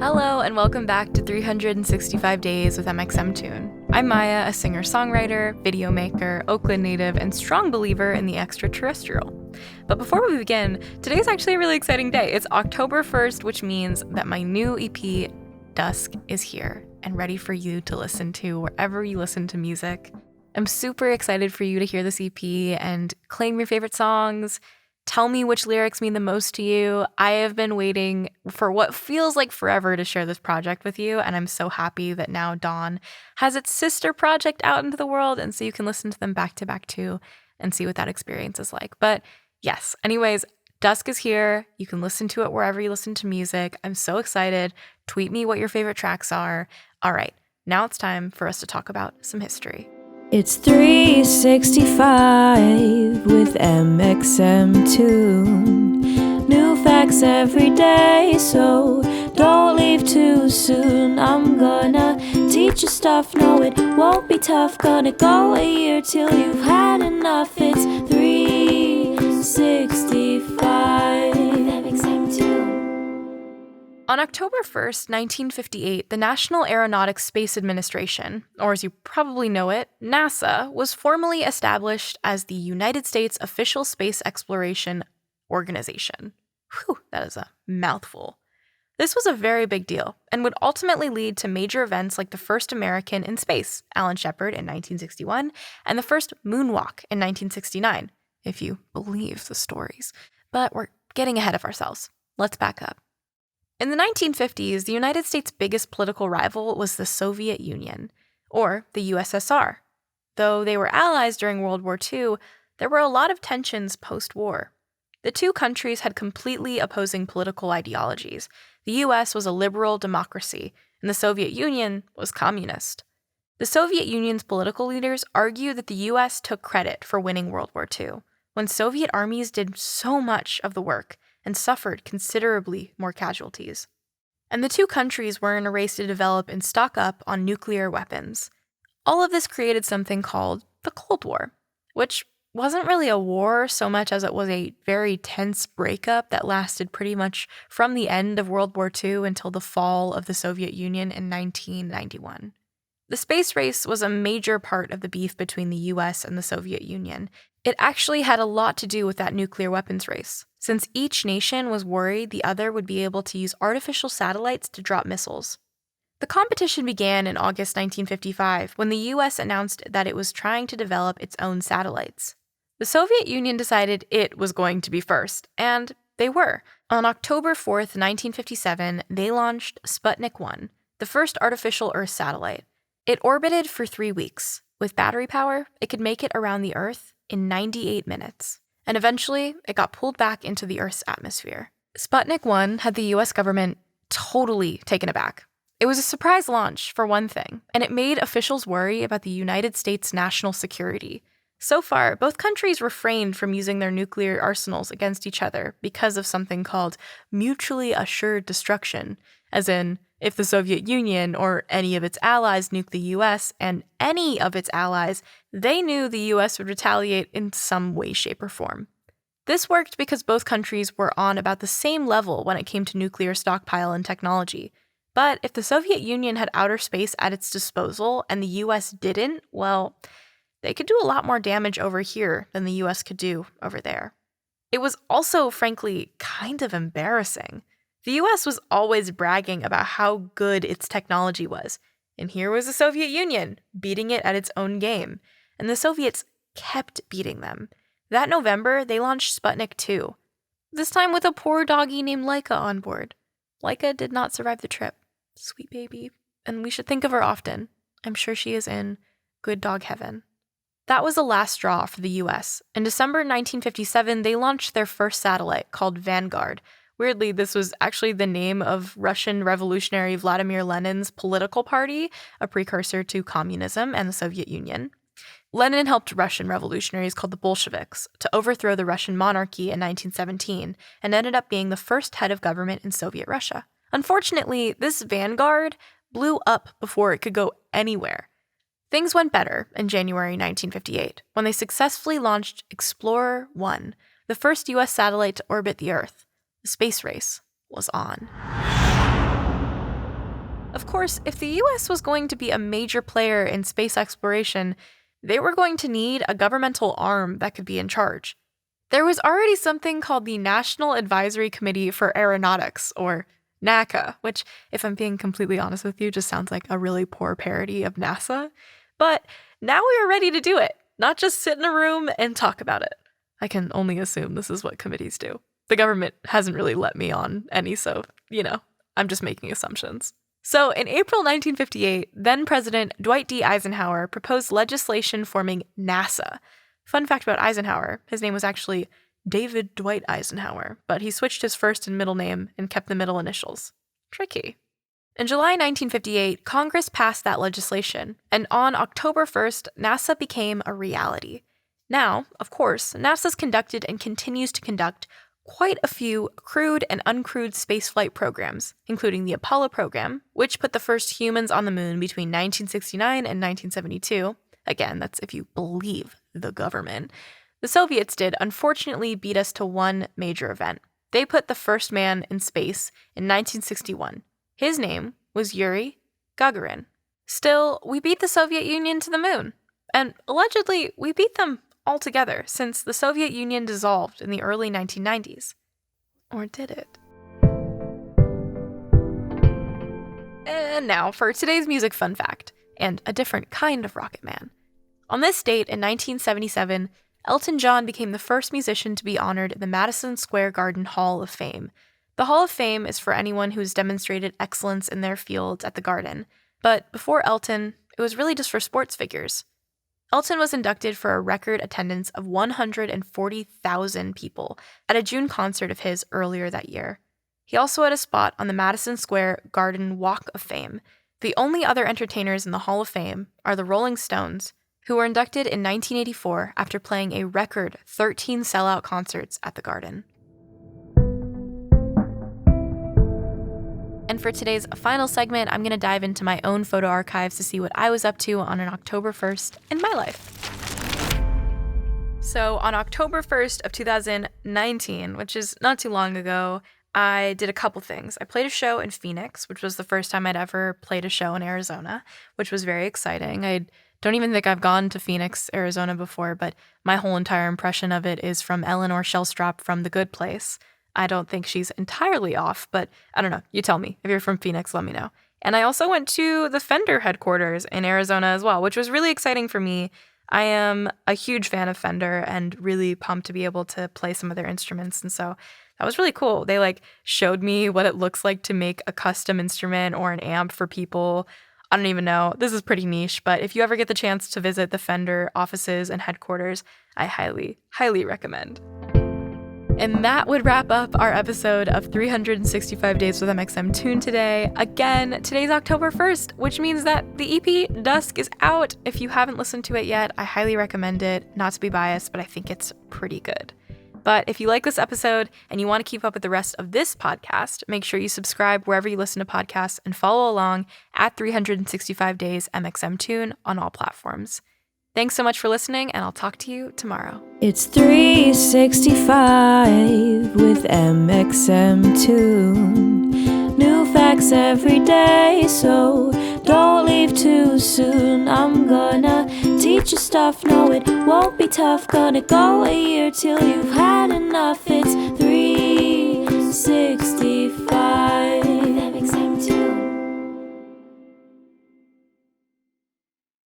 Hello, and welcome back to 365 Days with mxmtoon. I'm Maia, a singer-songwriter, video maker, Oakland native, and strong believer in the extraterrestrial. But before we begin, today's actually a really exciting day. It's October 1st, which means that my new EP, Dusk, is here and ready for you to listen to wherever you listen to music. I'm super excited for you to hear this EP and claim your favorite songs. Tell me which lyrics mean the most to you. I have been waiting for what feels like forever to share this project with you, and I'm so happy that now Dawn has its sister project out into the world, and so you can listen to them back to back too and see what that experience is like. But yes, anyways, Dusk is here. You can listen to it wherever you listen to music. I'm so excited. Tweet me what your favorite tracks are. All right, now it's time for us to talk about some history. It's 365 with mxmtoon. New facts every day, so don't leave too soon. I'm gonna teach you stuff, no it won't be tough. Gonna go a year till you've had enough. It's 365 mxmtoon. On October 1st, 1958, the National Aeronautics Space Administration, or as you probably know it, NASA, was formally established as the United States Official Space Exploration Organization. Whew, that is a mouthful. This was a very big deal and would ultimately lead to major events like the first American in space, Alan Shepard, in 1961, and the first moonwalk in 1969, if you believe the stories. But we're getting ahead of ourselves. Let's back up. In the 1950s, the United States' biggest political rival was the Soviet Union, or the USSR. Though they were allies during World War II, there were a lot of tensions post-war. The two countries had completely opposing political ideologies. The US was a liberal democracy, and the Soviet Union was communist. The Soviet Union's political leaders argued that the US took credit for winning World War II, when Soviet armies did so much of the work and suffered considerably more casualties. And the two countries were in a race to develop and stock up on nuclear weapons. All of this created something called the Cold War, which wasn't really a war so much as it was a very tense breakup that lasted pretty much from the end of World War II until the fall of the Soviet Union in 1991. The space race was a major part of the beef between the US and the Soviet Union. It actually had a lot to do with that nuclear weapons race, since each nation was worried the other would be able to use artificial satellites to drop missiles. The competition began in August 1955 when the US announced that it was trying to develop its own satellites. The Soviet Union decided it was going to be first, and they were. On October 4th, 1957, they launched Sputnik 1, the first artificial Earth satellite. It orbited for 3 weeks. With battery power, it could make it around the Earth in 98 minutes. And eventually, it got pulled back into the Earth's atmosphere. Sputnik 1 had the US government totally taken aback. It was a surprise launch, for one thing, and it made officials worry about the United States' national security. So far, both countries refrained from using their nuclear arsenals against each other because of something called mutually assured destruction, as in, if the Soviet Union or any of its allies nuked the US and any of its allies, they knew the US would retaliate in some way, shape, or form. This worked because both countries were on about the same level when it came to nuclear stockpile and technology. But if the Soviet Union had outer space at its disposal and the US didn't, well, they could do a lot more damage over here than the US could do over there. It was also, frankly, kind of embarrassing. The US was always bragging about how good its technology was, and here was the Soviet Union, beating it at its own game, and the Soviets kept beating them. That November, they launched Sputnik 2, this time with a poor doggy named Laika on board. Laika did not survive the trip. Sweet baby. And we should think of her often. I'm sure she is in good dog heaven. That was the last straw for the US. In December 1957, they launched their first satellite, called Vanguard. Weirdly, this was actually the name of Russian revolutionary Vladimir Lenin's political party, a precursor to communism and the Soviet Union. Lenin helped Russian revolutionaries called the Bolsheviks to overthrow the Russian monarchy in 1917 and ended up being the first head of government in Soviet Russia. Unfortunately, this Vanguard blew up before it could go anywhere. Things went better in January 1958 when they successfully launched Explorer 1, the first US satellite to orbit the Earth. The space race was on. Of course, if the US was going to be a major player in space exploration, they were going to need a governmental arm that could be in charge. There was already something called the National Advisory Committee for Aeronautics, or NACA, which, if I'm being completely honest with you, just sounds like a really poor parody of NASA. But now we were ready to do it, not just sit in a room and talk about it. I can only assume this is what committees do. The government hasn't really let me on any, so, I'm just making assumptions. So in April 1958, then President Dwight D. Eisenhower proposed legislation forming NASA. Fun fact about Eisenhower, his name was actually David Dwight Eisenhower, but he switched his first and middle name and kept the middle initials. Tricky. In July 1958, Congress passed that legislation, and on October 1st, NASA became a reality. Now, of course, NASA's conducted and continues to conduct quite a few crewed and uncrewed spaceflight programs, including the Apollo program, which put the first humans on the moon between 1969 and 1972. Again, that's if you believe the government. The Soviets did unfortunately beat us to one major event. They put the first man in space in 1961. His name was Yuri Gagarin. Still, we beat the Soviet Union to the moon. And allegedly, we beat them altogether since the Soviet Union dissolved in the early 1990s. Or did it? And now for today's music fun fact, and a different kind of Rocket Man. On this date in 1977, Elton John became the first musician to be honored in the Madison Square Garden Hall of Fame. The Hall of Fame is for anyone who's demonstrated excellence in their fields at the Garden, but before Elton, it was really just for sports figures. Elton was inducted for a record attendance of 140,000 people at a June concert of his earlier that year. He also had a spot on the Madison Square Garden Walk of Fame. The only other entertainers in the Hall of Fame are the Rolling Stones, who were inducted in 1984 after playing a record 13 sellout concerts at the Garden. And for today's final segment, I'm going to dive into my own photo archives to see what I was up to on an October 1st in my life. So on October 1st of 2019, which is not too long ago, I did a couple things. I played a show in Phoenix, which was the first time I'd ever played a show in Arizona, which was very exciting. I don't even think I've gone to Phoenix, Arizona before, but my whole entire impression of it is from Eleanor Shellstrop from The Good Place. I don't think she's entirely off, but I don't know. You tell me. If you're from Phoenix, let me know. And I also went to the Fender headquarters in Arizona as well, which was really exciting for me. I am a huge fan of Fender and really pumped to be able to play some of their instruments. And so that was really cool. They showed me what it looks like to make a custom instrument or an amp for people. I don't even know. This is pretty niche, but if you ever get the chance to visit the Fender offices and headquarters, I highly, highly recommend. And that would wrap up our episode of 365 Days with mxmtoon today. Again, today's October 1st, which means that the EP Dusk is out. If you haven't listened to it yet, I highly recommend it. Not to be biased, but I think it's pretty good. But if you like this episode and you want to keep up with the rest of this podcast, make sure you subscribe wherever you listen to podcasts and follow along at 365 Days mxmtoon on all platforms. Thanks so much for listening, and I'll talk to you tomorrow. It's 365 with mxmtoon. New facts every day, so don't leave too soon. I'm gonna teach you stuff, no it won't be tough. Gonna go a year till you've had enough. It's 365